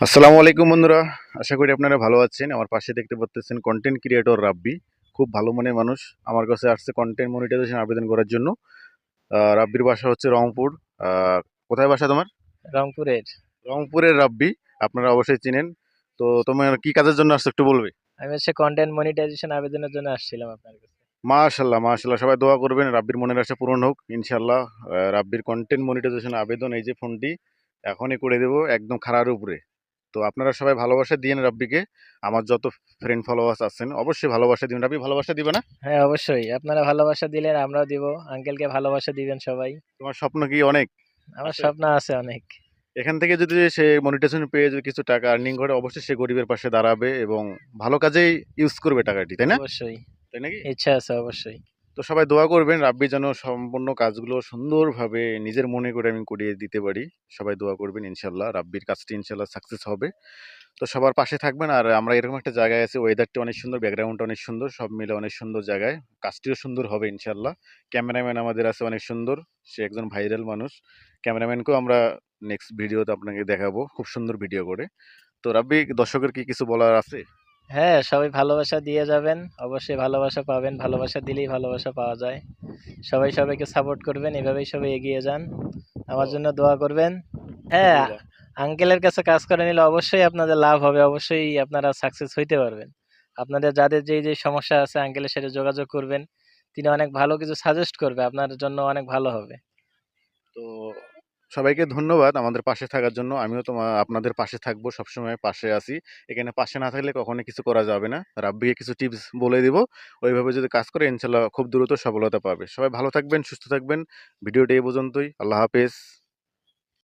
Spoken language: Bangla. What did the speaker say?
আসসালামু আলাইকুম বন্ধুরা। আশা করি আপনারা ভালো আছেন। আমার পাশে দেখতে পাচ্ছেন কন্টেন্ট ক্রিয়েটর রাব্বি। খুব ভালো মনের মানুষ। আমার কাছে আসছে কন্টেন্ট মনিটাইজেশন আবেদন করার জন্য। রাব্বির বাসা হচ্ছে রংপুর। কোথায় বাসা তোমার? রংপুরের। রংপুরের রাব্বি। আপনারা অবশ্যই চিনেন। তো তোমার কি কাজের জন্য আসছো একটু বলবে? আমি হচ্ছে কন্টেন্ট মনিটাইজেশন আবেদনের জন্য আসছিলাম আপনার কাছে। মাশাল্লাহ মাশাল্লাহ, সবাই দোয়া করবেন রাব্বির মনের আশা পূরণ হোক ইনশাল্লাহ। রাব্বির কন্টেন্ট মনিটাইজেশন আবেদন এই যে ফোনটি এখনই করে দেবো একদম খাড়ার উপরে। তো আপনারা সবাই ভালোবাসা দিয়েন রাব্বিকে। আমার যত ফ্রেন্ড ফলোয়ার্স আছেন অবশ্যই ভালোবাসা দিবেন। রাব্বি ভালোবাসা দিবে না? হ্যাঁ, অবশ্যই আপনারা ভালোবাসা দিলেন আমরাও দিব। আঙ্কেলকে ভালোবাসা দিবেন সবাই। তোমার স্বপ্ন কি অনেক আমার আছে? স্বপ্ন আছে অনেক। এখান থেকে যদি সে মনিটাইজেশন পেয়ে যদি কিছু টাকা আর্নিং করে অবশ্যই সে গরিবের পাশে দাঁড়াবে এবং ভালো কাজেই ইউজ করবে টাকাটি, তাই না? অবশ্যই তাই নাকি? ইচ্ছা আছে অবশ্যই। তো সবাই দোয়া করবেন রাব্বি যেন সম্পূর্ণ কাজগুলো সুন্দরভাবে নিজের মনে করে আমি করিয়ে দিতে পারি। সবাই দোয়া করবেন ইনশাল্লাহ রাব্বির কাজটি ইনশাল্লাহ সাকসেস হবে। তো সবার পাশে থাকবেন। আর আমরা এরকম একটা জায়গায় আছি, ওয়েদারটা অনেক সুন্দর, ব্যাকগ্রাউন্ডটা অনেক সুন্দর, সব মিলে অনেক সুন্দর জায়গায়। কাজটিও সুন্দর হবে ইনশাল্লাহ। ক্যামেরাম্যান আমাদের আছে অনেক সুন্দর, সে একজন ভাইরাল মানুষ। ক্যামেরাম্যানকেও আমরা নেক্সট ভিডিওতে আপনাকে দেখাবো খুব সুন্দর ভিডিও করে। তো রাব্বি, দর্শকের কি কিছু বলার আছে? হ্যাঁ, সবাই ভালোবাসা দিয়ে যাবেন। অবশ্যই ভালোবাসা পাবেন। ভালোবাসা দিলেই ভালোবাসা পাওয়া যায়। সবাই সবাইকে সাপোর্ট করবেন। এভাবেই সবাই এগিয়ে যান। আমার ও, জন্য দোয়া করবেন। হ্যাঁ, জি রা- আঙ্কেলের কাছে কাজ করে নিলে অবশ্যই আপনাদের লাভ হবে। অবশ্যই আপনারা সাকসেস হইতে পারবেন। আপনাদের যাদের যেই সমস্যা আছে আঙ্কেলের সাথে যোগাযোগ করবেন। তিনি অনেক ভালো কিছু সাজেস্ট করবে। আপনার জন্য অনেক ভালো হবে। তো সবাইকে ধন্যবাদ আমাদের পাশে থাকার জন্য। আমিও আপনাদের পাশে থাকবো, সবসময় পাশে আছি। এখানে পাশে না থাকলে কখনো কিছু করা যাবে না। রাব্বিকে কিছু টিপস বলে দিব, ওইভাবে যদি কাজ করে ইনশাল্লাহ খুব দ্রুত সফলতা পাবে। সবাই ভালো থাকবেন, সুস্থ থাকবেন। ভিডিওটি এই পর্যন্তই। আল্লাহ হাফেজ।